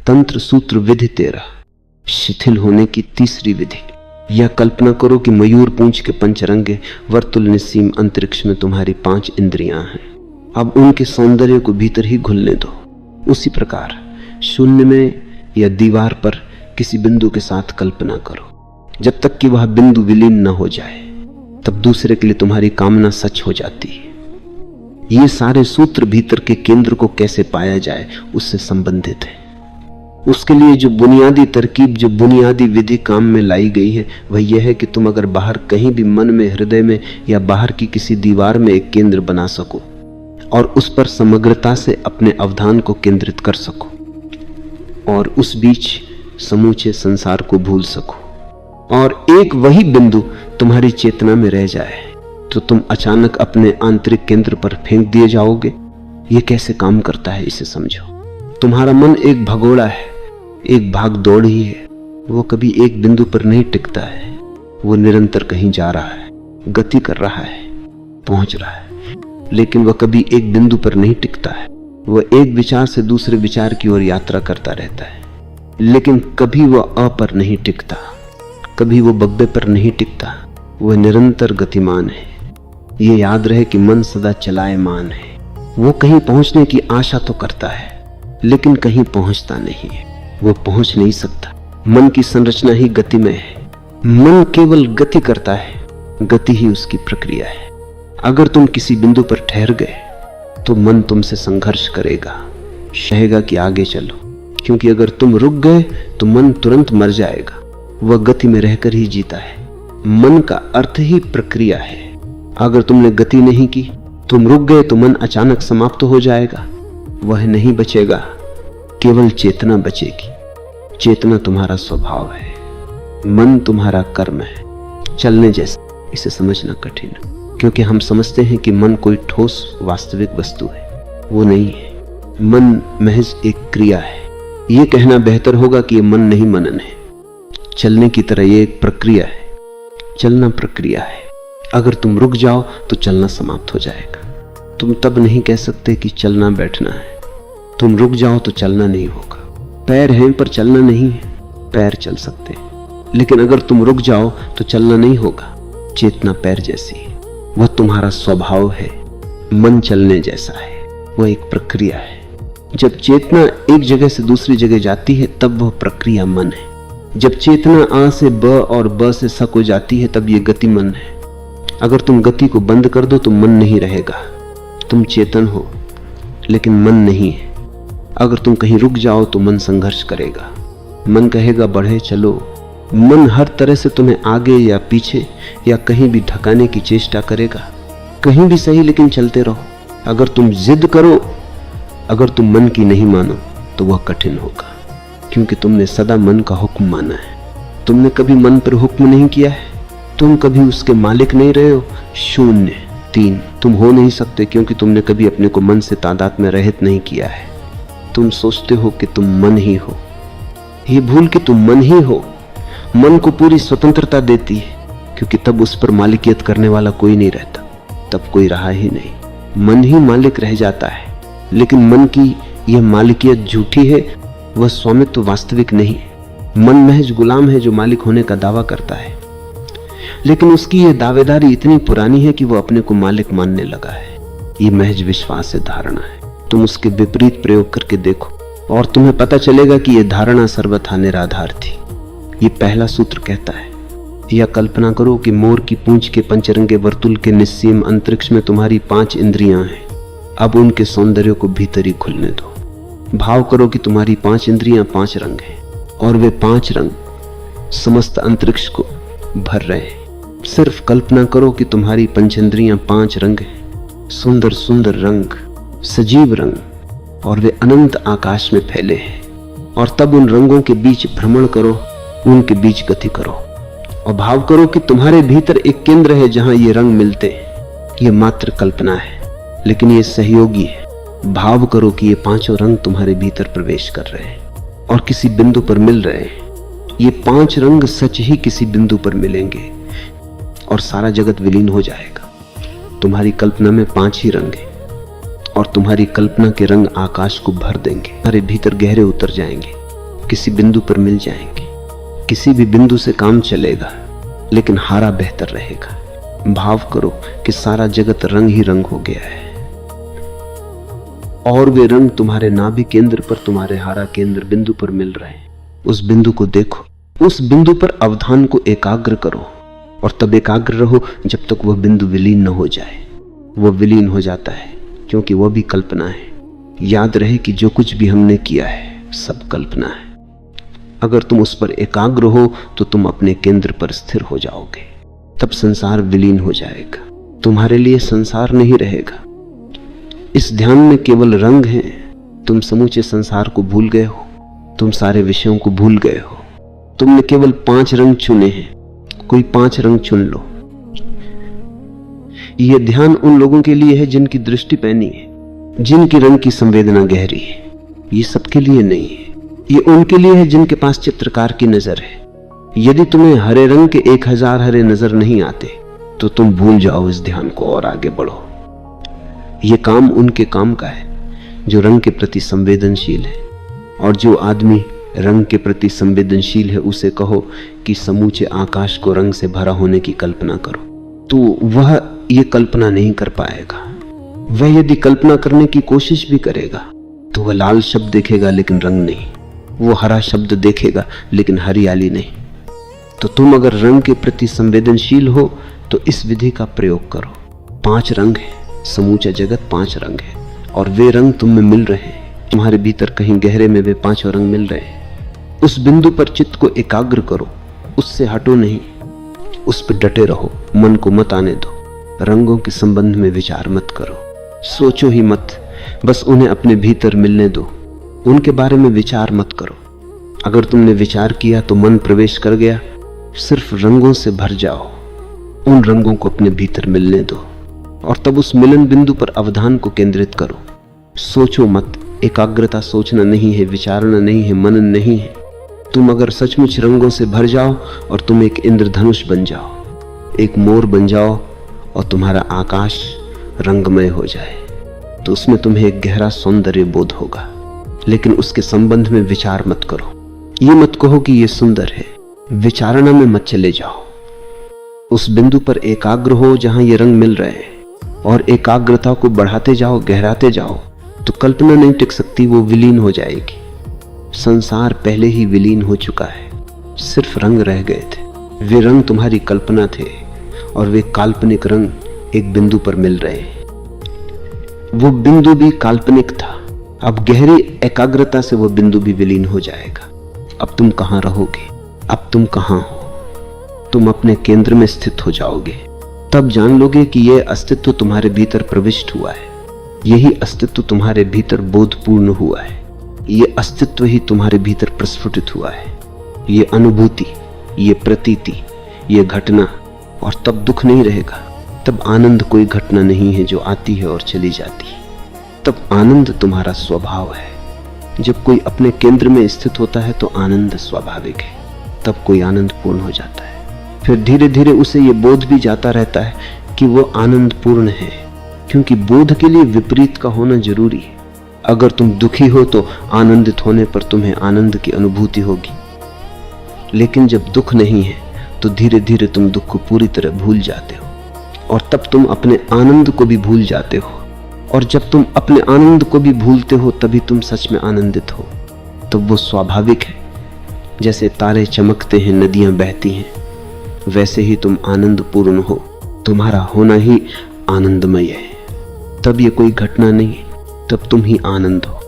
तंत्र सूत्र विधि 13, शिथिल होने की तीसरी विधि। यह कल्पना करो कि मयूर पूंछ के पंचरंगे वर्तुल निस्सीम अंतरिक्ष में तुम्हारी 5 इंद्रियां हैं। अब उनके सौंदर्य को भीतर ही घुलने दो। उसी प्रकार शून्य में या दीवार पर किसी बिंदु के साथ कल्पना करो। जब तक कि वह बिंदु विलीन न हो जाए तब दूसरे के लिए तुम्हारी कामना सच हो जाती है। ये सारे सूत्र भीतर के केंद्र को कैसे पाया जाए उससे संबंधित है। उसके लिए जो बुनियादी तरकीब, जो बुनियादी विधि काम में लाई गई है वह यह है कि तुम अगर बाहर कहीं भी मन में, हृदय में या बाहर की किसी दीवार में एक केंद्र बना सको और उस पर समग्रता से अपने अवधान को केंद्रित कर सको और उस बीच समूचे संसार को भूल सको और एक वही बिंदु तुम्हारी चेतना में रह जाए तो तुम अचानक अपने आंतरिक केंद्र पर फेंक दिए जाओगे। यह कैसे काम करता है इसे समझो। तुम्हारा मन एक भगोड़ा है, एक भाग दौड़ ही है। वो कभी एक बिंदु पर नहीं टिकता है, वो निरंतर कहीं जा रहा है, गति कर रहा है, पहुंच रहा है, लेकिन वह कभी एक बिंदु पर नहीं टिकता है। वह एक विचार से दूसरे विचार की ओर यात्रा करता रहता है, लेकिन कभी वह अ पर नहीं टिकता, कभी वो बब्बे पर नहीं टिकता। वह निरंतर गतिमान है। ये याद रहे कि मन सदा चलायमान है। वो कहीं पहुंचने की आशा तो करता है लेकिन कहीं पहुंचता नहीं है। वो पहुंच नहीं सकता। मन की संरचना ही गति में है। मन केवल गति करता है, गति ही उसकी प्रक्रिया है। अगर तुम किसी बिंदु पर ठहर गए तो मन तुमसे संघर्ष करेगा, कहेगा कि आगे चलो, क्योंकि अगर तुम रुक गए तो मन तुरंत मर जाएगा। वह गति में रहकर ही जीता है। मन का अर्थ ही प्रक्रिया है। अगर तुमने गति नहीं की, तुम रुक गए तो मन अचानक समाप्त हो जाएगा। वह नहीं बचेगा, केवल चेतना बचेगी। चेतना तुम्हारा स्वभाव है, मन तुम्हारा कर्म है, चलने जैसा। इसे समझना कठिन है क्योंकि हम समझते हैं कि मन कोई ठोस वास्तविक वस्तु है। वो नहीं है। मन महज एक क्रिया है। ये कहना बेहतर होगा कि ये मन नहीं मनन है। चलने की तरह ये एक प्रक्रिया है। चलना प्रक्रिया है। अगर तुम रुक जाओ तो चलना समाप्त हो जाएगा। तुम तब नहीं कह सकते कि चलना बैठना है। तुम रुक जाओ तो चलना नहीं होगा। पैर हैं पर चलना नहीं है। पैर चल सकते हैं, लेकिन अगर तुम रुक जाओ तो चलना नहीं होगा। चेतना पैर जैसी है, वह तुम्हारा स्वभाव है। मन चलने जैसा है, वह एक प्रक्रिया है। जब चेतना एक जगह से दूसरी जगह जाती है तब वह प्रक्रिया मन है। जब चेतना आ से ब और ब से स को जाती है तब ये गति मन है। अगर तुम गति को बंद कर दो तो मन नहीं रहेगा। तुम चेतन हो लेकिन मन नहीं है। अगर तुम कहीं रुक जाओ तो मन संघर्ष करेगा। मन कहेगा बढ़े चलो। मन हर तरह से तुम्हें आगे या पीछे या कहीं भी धकाने की चेष्टा करेगा। कहीं भी सही, लेकिन चलते रहो। अगर तुम जिद करो, अगर तुम मन की नहीं मानो तो वह कठिन होगा, क्योंकि तुमने सदा मन का हुक्म माना है। तुमने कभी मन पर हुक्म नहीं किया है। तुम कभी उसके मालिक नहीं रहे हो। 0, 3 तुम हो नहीं सकते, क्योंकि तुमने कभी अपने को मन से तादाद में रहित नहीं किया है। तुम सोचते हो कि तुम मन ही हो। ये भूल कि तुम मन ही हो मन को पूरी स्वतंत्रता देती है, क्योंकि तब उस पर मालिकियत करने वाला कोई नहीं रहता। तब कोई रहा ही नहीं। मन ही मालिक रह जाता है। लेकिन मन की यह मालिकियत झूठी है। वह स्वामित्व वास्तविक नहीं है। मन महज गुलाम है जो मालिक होने का दावा करता है, लेकिन उसकी यह दावेदारी इतनी पुरानी है कि वह अपने को मालिक मानने लगा है। यह महज विश्वास से धारणा है। तुम उसके विपरीत प्रयोग करके देखो और तुम्हें पता चलेगा कि यह धारणा सर्वथा निराधार थी। यह पहला सूत्र कहता है, यह कल्पना करो कि मोर की पूंछ के पंचरंगे वर्तुल के निस्सीम अंतरिक्ष में तुम्हारी 5 इंद्रियां हैं। अब उनके सौंदर्य को भीतर ही खुलने दो। भाव करो कि तुम्हारी 5 इंद्रियां 5 रंग हैं और वे 5 रंग समस्त अंतरिक्ष को भर रहे हैं। सिर्फ कल्पना करो कि तुम्हारी पंचेंद्रियां 5 रंग हैं, सुंदर सुंदर रंग, सजीव रंग, और वे अनंत आकाश में फैले हैं। और तब उन रंगों के बीच भ्रमण करो, उनके बीच गति करो और भाव करो कि तुम्हारे भीतर एक केंद्र है जहां ये रंग मिलते हैं। ये मात्र कल्पना है, लेकिन ये सहयोगी है। भाव करो कि ये 5 रंग तुम्हारे भीतर प्रवेश कर रहे हैं और किसी बिंदु पर मिल रहे हैं। ये 5 रंग सच ही किसी बिंदु पर मिलेंगे और सारा जगत विलीन हो जाएगा। तुम्हारी कल्पना में 5 ही रंग हैं और तुम्हारी कल्पना के रंग आकाश को भर देंगे, तुम्हारे भीतर गहरे उतर जाएंगे किसी बिंदु पर मिल जाएंगे। किसी भी बिंदु से काम चलेगा, लेकिन हारा बेहतर रहेगा। भाव करो कि सारा जगत रंग ही रंग हो गया है, और वे रंग तुम्हारे नाभि केंद्र पर, तुम्हारे हारा केंद्र बिंदु पर मिल रहे हैं। उस बिंदु को देखो, उस बिंदु पर अवधान को एकाग्र करो, और तब एकाग्र रहो जब तक वह बिंदु विलीन न हो जाए। वह विलीन हो जाता है क्योंकि वह भी कल्पना है। याद रहे कि जो कुछ भी हमने किया है सब कल्पना है। अगर तुम उस पर एकाग्र हो तो तुम अपने केंद्र पर स्थिर हो जाओगे। तब संसार विलीन हो जाएगा, तुम्हारे लिए संसार नहीं रहेगा। इस ध्यान में केवल रंग हैं। तुम समूचे संसार को भूल गए हो, तुम सारे विषयों को भूल गए हो। तुमने केवल 5 रंग चुने हैं, कोई 5 रंग चुन लो। यह ध्यान उन लोगों के लिए है जिनकी दृष्टि पैनी है, जिनकी रंग की संवेदना गहरी है। ये सबके लिए नहीं है, ये उनके लिए है जिनके पास चित्रकार की नजर है। यदि तुम्हें हरे रंग के 1000 हरे नजर नहीं आते तो तुम भूल जाओ इस ध्यान को और आगे बढ़ो। यह काम उनके काम का है जो रंग के प्रति संवेदनशील है। और जो आदमी रंग के प्रति संवेदनशील है उसे कहो कि समूचे आकाश को रंग से भरा होने की कल्पना करो, तो वह ये कल्पना नहीं कर पाएगा। वह यदि कल्पना करने की कोशिश भी करेगा तो वह लाल शब्द देखेगा लेकिन रंग नहीं, वो हरा शब्द देखेगा लेकिन हरियाली नहीं। तो तुम अगर रंग के प्रति संवेदनशील हो तो इस विधि का प्रयोग करो। 5 रंग है, समूचा जगत 5 रंग है, और वे रंग तुम में मिल रहे हैं। तुम्हारे भीतर कहीं गहरे में वे 5 रंग मिल रहे हैं। उस बिंदु पर चित्त को एकाग्र करो, उससे हटो नहीं, उस पर डटे रहो। मन को मत आने दो, रंगों के संबंध में विचार मत करो, सोचो ही मत, बस उन्हें अपने भीतर मिलने दो। उनके बारे में विचार मत करो। अगर तुमने विचार किया तो मन प्रवेश कर गया। सिर्फ रंगों से भर जाओ, उन रंगों को अपने भीतर मिलने दो, और तब उस मिलन बिंदु पर अवधान को केंद्रित करो। सोचो मत। एकाग्रता सोचना नहीं है, विचारना नहीं है, मनन नहीं है। तुम अगर सचमुच रंगों से भर जाओ और तुम एक इंद्रधनुष बन जाओ, एक मोर बन जाओ, और तुम्हारा आकाश रंगमय हो जाए, तो उसमें तुम्हें एक गहरा सौंदर्य बोध होगा। लेकिन उसके संबंध में विचार मत करो। ये मत कहो कि ये सुंदर है, विचारणा में मत चले जाओ। उस बिंदु पर एकाग्र हो जहां ये रंग मिल रहे हैं, और एकाग्रता को बढ़ाते जाओ, गहराते जाओ, तो कल्पना नहीं टिक सकती, वो विलीन हो जाएगी। संसार पहले ही विलीन हो चुका है, सिर्फ रंग रह गए थे। वे रंग तुम्हारी कल्पना थे, और वे काल्पनिक रंग एक बिंदु पर मिल रहे हैं। वो बिंदु भी काल्पनिक था, अब गहरी एकाग्रता से वो बिंदु भी विलीन हो जाएगा। अब तुम कहाँ रहोगे? अब तुम कहाँ हो? तुम अपने केंद्र में स्थित हो जाओगे। तब जान लोगे कि यह अस्तित्व तुम्हारे भीतर प्रविष्ट हुआ है, यही अस्तित्व तुम्हारे भीतर बोधपूर्ण हुआ है, ये अस्तित्व ही तुम्हारे भीतर प्रस्फुटित हुआ है, ये अनुभूति, ये प्रतीति, ये घटना। और तब दुख नहीं रहेगा, तब आनंद कोई घटना नहीं है जो आती है और चली जाती है। तब आनंद तुम्हारा स्वभाव है। जब कोई अपने केंद्र में स्थित होता है तो आनंद स्वाभाविक है, तब कोई आनंद पूर्ण हो जाता है। फिर धीरे धीरे उसे ये बोध भी जाता रहता है कि वो आनंद पूर्ण है, क्योंकि बोध के लिए विपरीत का होना जरूरी है। अगर तुम दुखी हो तो आनंदित होने पर तुम्हें आनंद की अनुभूति होगी, लेकिन जब दुख नहीं है तो धीरे धीरे तुम दुख को पूरी तरह भूल जाते हो, और तब तुम अपने आनंद को भी भूल जाते हो। और जब तुम अपने आनंद को भी भूलते हो तभी तुम सच में आनंदित हो। तब वो स्वाभाविक है। जैसे तारे चमकते हैं, नदियां बहती हैं, वैसे ही तुम आनंद पूर्ण हो। तुम्हारा होना ही आनंदमय है। तब ये कोई घटना नहीं, तब तुम ही आनंद हो।